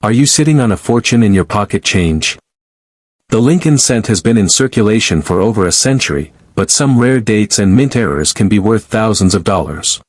Are you sitting on a fortune in your pocket change? The Lincoln cent has been in circulation for over a century, but some rare dates and mint errors can be worth thousands of dollars.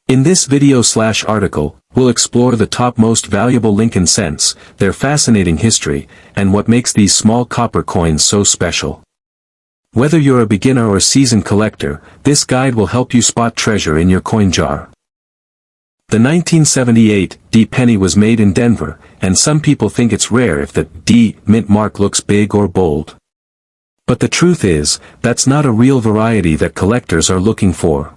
In this video/article, we'll explore the top most valuable Lincoln cents, their fascinating history, and what makes these small copper coins so special. Whether you're a beginner or seasoned collector, this guide will help you spot treasure in your coin jar. The 1978 D penny was made in Denver, and some people think it's rare if the D mint mark looks big or bold. But the truth is, that's not a real variety that collectors are looking for.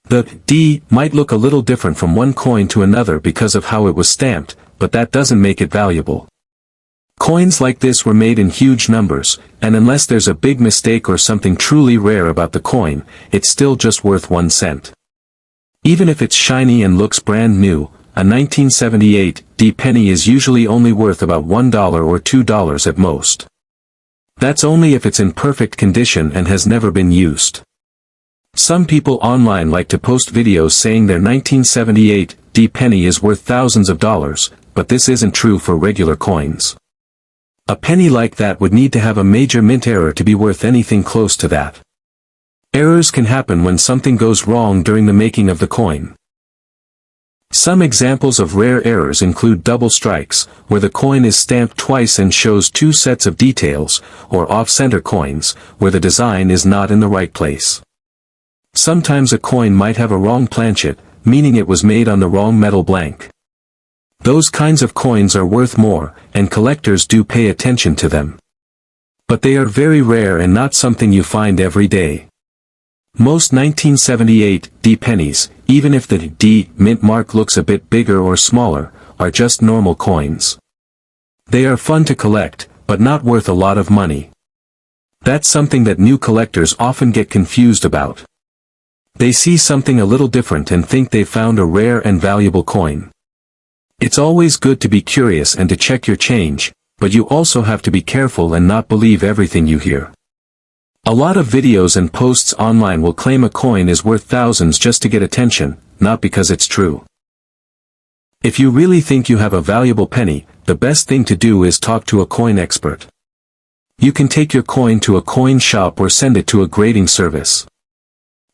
The D might look a little different from one coin to another because of how it was stamped, but that doesn't make it valuable. Coins like this were made in huge numbers, and unless there's a big mistake or something truly rare about the coin, it's still just worth 1 cent. Even if it's shiny and looks brand new, a 1978 D penny is usually only worth about $1 or $2 at most. That's only if it's in perfect condition and has never been used. Some people online like to post videos saying their 1978 D penny is worth thousands of dollars, but this isn't true for regular coins. A penny like that would need to have a major mint error to be worth anything close to that. Errors can happen when something goes wrong during the making of the coin. Some examples of rare errors include double strikes, where the coin is stamped twice and shows two sets of details, or off-center coins, where the design is not in the right place. Sometimes a coin might have a wrong planchet, meaning it was made on the wrong metal blank. Those kinds of coins are worth more, and collectors do pay attention to them. But they are very rare and not something you find every day. Most 1978 D pennies, even if the D mint mark looks a bit bigger or smaller, are just normal coins. They are fun to collect, but not worth a lot of money. That's something that new collectors often get confused about. They see something a little different and think they found a rare and valuable coin. It's always good to be curious and to check your change, but you also have to be careful and not believe everything you hear. A lot of videos and posts online will claim a coin is worth thousands just to get attention, not because it's true. If you really think you have a valuable penny, the best thing to do is talk to a coin expert. You can take your coin to a coin shop or send it to a grading service.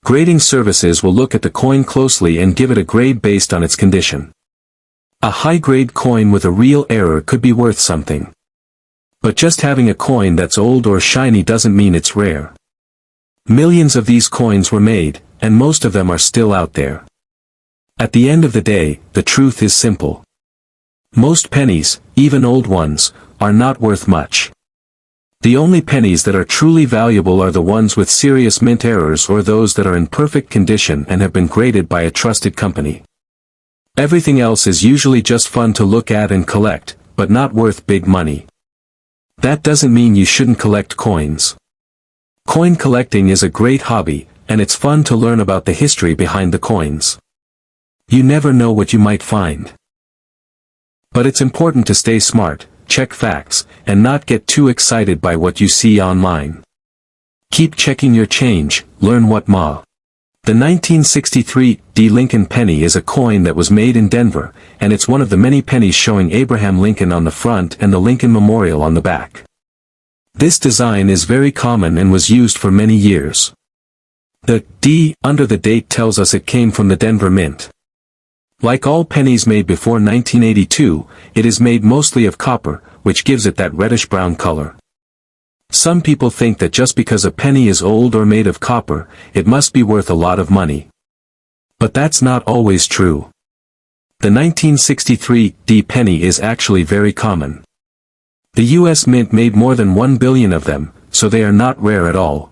Grading services will look at the coin closely and give it a grade based on its condition. A high-grade coin with a real error could be worth something. But just having a coin that's old or shiny doesn't mean it's rare. Millions of these coins were made, and most of them are still out there. At the end of the day, the truth is simple. Most pennies, even old ones, are not worth much. The only pennies that are truly valuable are the ones with serious mint errors or those that are in perfect condition and have been graded by a trusted company. Everything else is usually just fun to look at and collect, but not worth big money. That doesn't mean you shouldn't collect coins. Coin collecting is a great hobby, and it's fun to learn about the history behind the coins. You never know what you might find. But it's important to stay smart, check facts, and not get too excited by what you see online. Keep checking your change, learn what ma. The 1963 D Lincoln penny is a coin that was made in Denver, and it's one of the many pennies showing Abraham Lincoln on the front and the Lincoln Memorial on the back. This design is very common and was used for many years. The D under the date tells us it came from the Denver Mint. Like all pennies made before 1982, it is made mostly of copper, which gives it that reddish-brown color. Some people think that just because a penny is old or made of copper, it must be worth a lot of money. But that's not always true. The 1963 D penny is actually very common. The U.S. Mint made more than 1 billion of them, so they are not rare at all.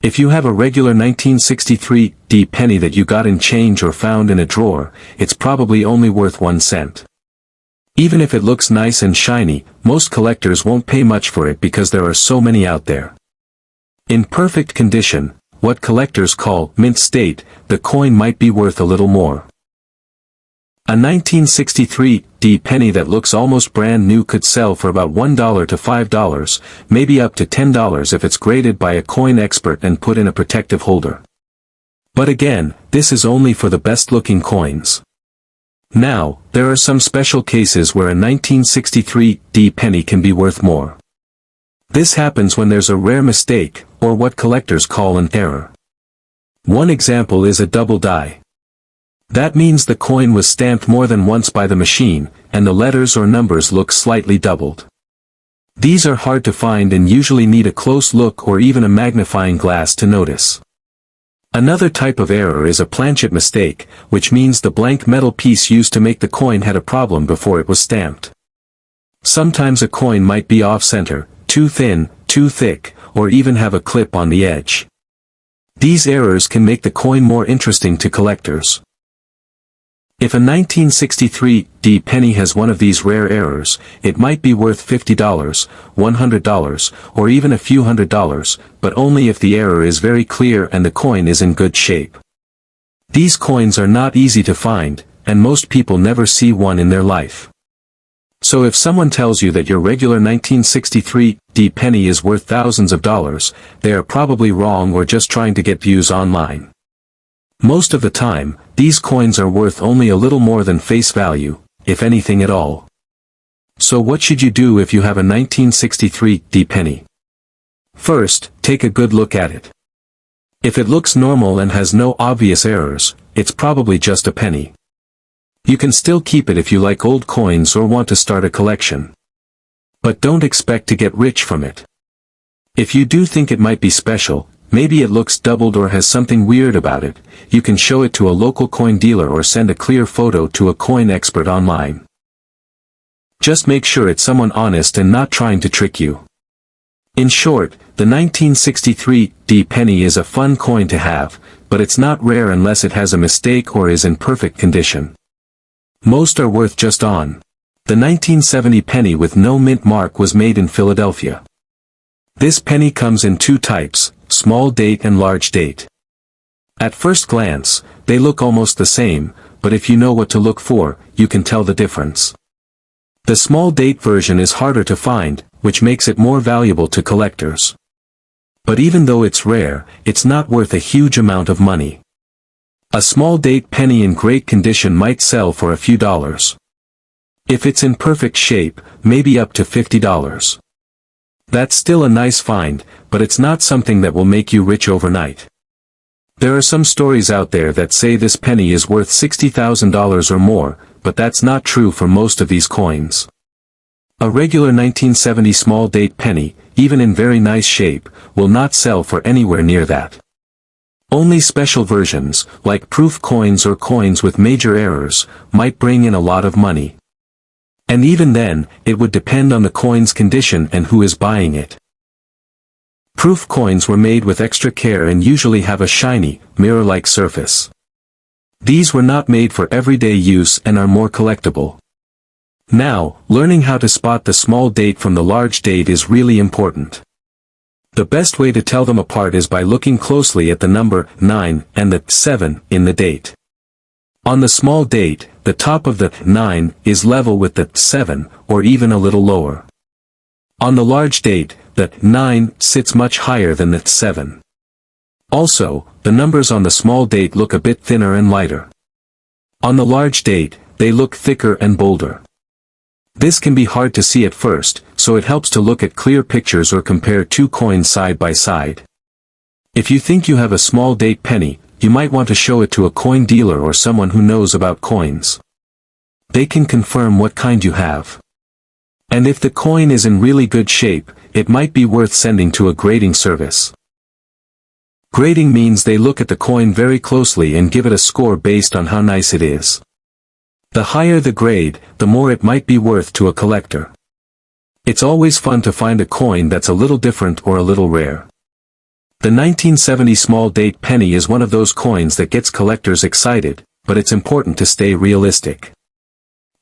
If you have a regular 1963 D penny that you got in change or found in a drawer, it's probably only worth 1 cent. Even if it looks nice and shiny, most collectors won't pay much for it because there are so many out there. In perfect condition, what collectors call mint state, the coin might be worth a little more. A 1963 D penny that looks almost brand new could sell for about $1 to $5, maybe up to $10 if it's graded by a coin expert and put in a protective holder. But again, this is only for the best looking coins. Now, there are some special cases where a 1963 penny can be worth more. This happens when there's a rare mistake, or what collectors call an error. One example is a double die. That means the coin was stamped more than once by the machine, and the letters or numbers look slightly doubled. These are hard to find and usually need a close look or even a magnifying glass to notice. Another type of error is a planchet mistake, which means the blank metal piece used to make the coin had a problem before it was stamped. Sometimes a coin might be off-center, too thin, too thick, or even have a clip on the edge. These errors can make the coin more interesting to collectors. If a 1963 penny has one of these rare errors, it might be worth $50, $100, or even a few $100s, but only if the error is very clear and the coin is in good shape. These coins are not easy to find, and most people never see one in their life. So if someone tells you that your regular 1963 penny is worth thousands of dollars, they are probably wrong or just trying to get views online. Most of the time, these coins are worth only a little more than face value, if anything at all. So what should you do if you have a 1963 penny? First, take a good look at it. If it looks normal and has no obvious errors, it's probably just a penny. You can still keep it if you like old coins or want to start a collection. But don't expect to get rich from it. If you do think it might be special, maybe it looks doubled or has something weird about it, you can show it to a local coin dealer or send a clear photo to a coin expert online. Just make sure it's someone honest and not trying to trick you. In short, the 1963 penny is a fun coin to have, but it's not rare unless it has a mistake or is in perfect condition. Most are worth just on. The 1970 penny with no mint mark was made in Philadelphia. This penny comes in two types, small date and large date. At first glance, they look almost the same, but if you know what to look for, you can tell the difference. The small date version is harder to find, which makes it more valuable to collectors. But even though it's rare, it's not worth a huge amount of money. A small date penny in great condition might sell for a few dollars. If it's in perfect shape, maybe up to $50. That's still a nice find, but it's not something that will make you rich overnight. There are some stories out there that say this penny is worth $60,000 or more, but that's not true for most of these coins. A regular 1970 small date penny, even in very nice shape, will not sell for anywhere near that. Only special versions, like proof coins or coins with major errors, might bring in a lot of money. And even then, it would depend on the coin's condition and who is buying it. Proof coins were made with extra care and usually have a shiny, mirror-like surface. These were not made for everyday use and are more collectible. Now, learning how to spot the small date from the large date is really important. The best way to tell them apart is by looking closely at the number 9 and the 7 in the date. On the small date, the top of the 9 is level with the 7, or even a little lower. On the large date, the 9 sits much higher than the 7. Also, the numbers on the small date look a bit thinner and lighter. On the large date, they look thicker and bolder. This can be hard to see at first, so it helps to look at clear pictures or compare two coins side by side. If you think you have a small date penny, you might want to show it to a coin dealer or someone who knows about coins. They can confirm what kind you have. And if the coin is in really good shape, it might be worth sending to a grading service. Grading means they look at the coin very closely and give it a score based on how nice it is. The higher the grade, the more it might be worth to a collector. It's always fun to find a coin that's a little different or a little rare. The 1970 small date penny is one of those coins that gets collectors excited, but it's important to stay realistic.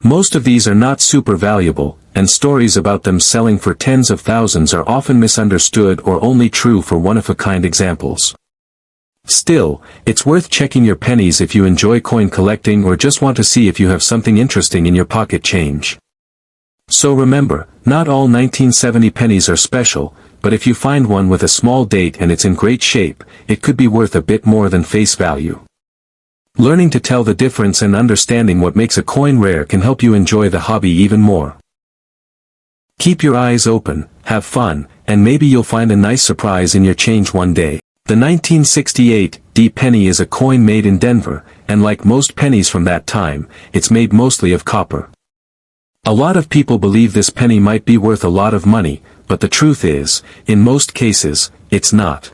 Most of these are not super valuable, and stories about them selling for tens of thousands are often misunderstood or only true for one-of-a-kind examples. Still, it's worth checking your pennies if you enjoy coin collecting or just want to see if you have something interesting in your pocket change. So remember, not all 1970 pennies are special, but if you find one with a small date and it's in great shape, it could be worth a bit more than face value. Learning to tell the difference and understanding what makes a coin rare can help you enjoy the hobby even more. Keep your eyes open, have fun, and maybe you'll find a nice surprise in your change one day. The 1968 D penny is a coin made in Denver, and like most pennies from that time, it's made mostly of copper. A lot of people believe this penny might be worth a lot of money, but the truth is, in most cases, it's not.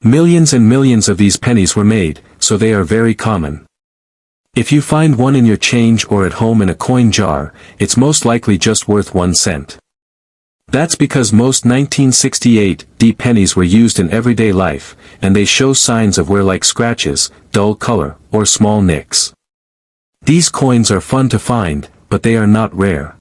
Millions and millions of these pennies were made, so they are very common. If you find one in your change or at home in a coin jar, it's most likely just worth 1 cent. That's because most 1968 D pennies were used in everyday life, and they show signs of wear like scratches, dull color, or small nicks. These coins are fun to find, but they are not rare.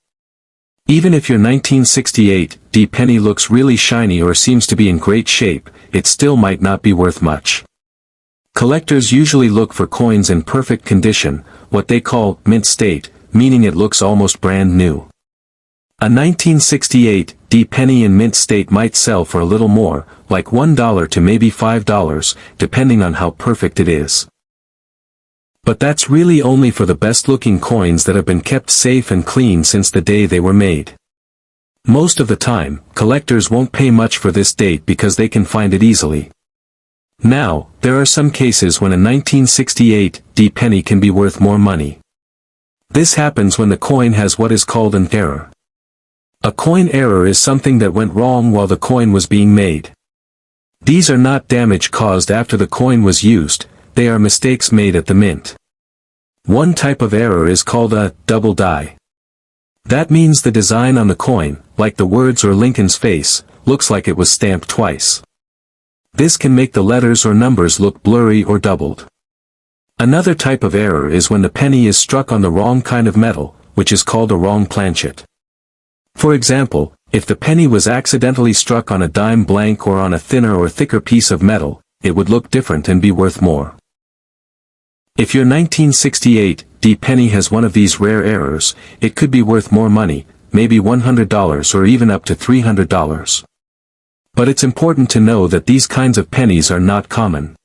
Even if your 1968 D penny looks really shiny or seems to be in great shape, it still might not be worth much. Collectors usually look for coins in perfect condition, what they call mint state, meaning it looks almost brand new. A 1968 D penny in mint state might sell for a little more, like $1 to maybe $5, depending on how perfect it is. But that's really only for the best-looking coins that have been kept safe and clean since the day they were made. Most of the time, collectors won't pay much for this date because they can find it easily. Now, there are some cases when a 1968 D penny can be worth more money. This happens when the coin has what is called an error. A coin error is something that went wrong while the coin was being made. These are not damage caused after the coin was used, they are mistakes made at the mint. One type of error is called a double die. That means the design on the coin, like the words or Lincoln's face, looks like it was stamped twice. This can make the letters or numbers look blurry or doubled. Another type of error is when the penny is struck on the wrong kind of metal, which is called a wrong planchet. For example, if the penny was accidentally struck on a dime blank or on a thinner or thicker piece of metal, it would look different and be worth more. If your 1968 D penny has one of these rare errors, it could be worth more money, maybe $100 or even up to $300. But it's important to know that these kinds of pennies are not common.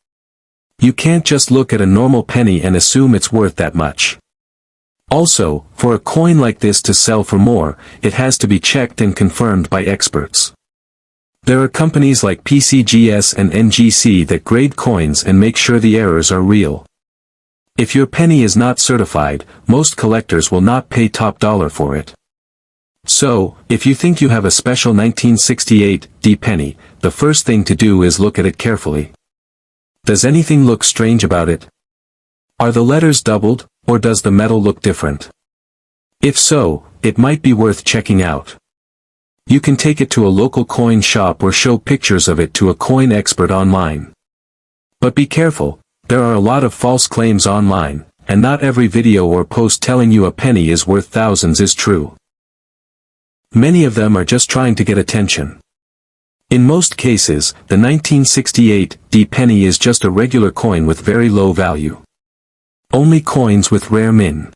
You can't just look at a normal penny and assume it's worth that much. Also, for a coin like this to sell for more, it has to be checked and confirmed by experts. There are companies like PCGS and NGC that grade coins and make sure the errors are real. If your penny is not certified, most collectors will not pay top dollar for it. So, if you think you have a special 1968 D penny, the first thing to do is look at it carefully. Does anything look strange about it? Are the letters doubled, or does the metal look different? If so, it might be worth checking out. You can take it to a local coin shop or show pictures of it to a coin expert online. But be careful, there are a lot of false claims online, and not every video or post telling you a penny is worth thousands is true. Many of them are just trying to get attention. In most cases, the 1968 D penny is just a regular coin with very low value. Only coins with rare min.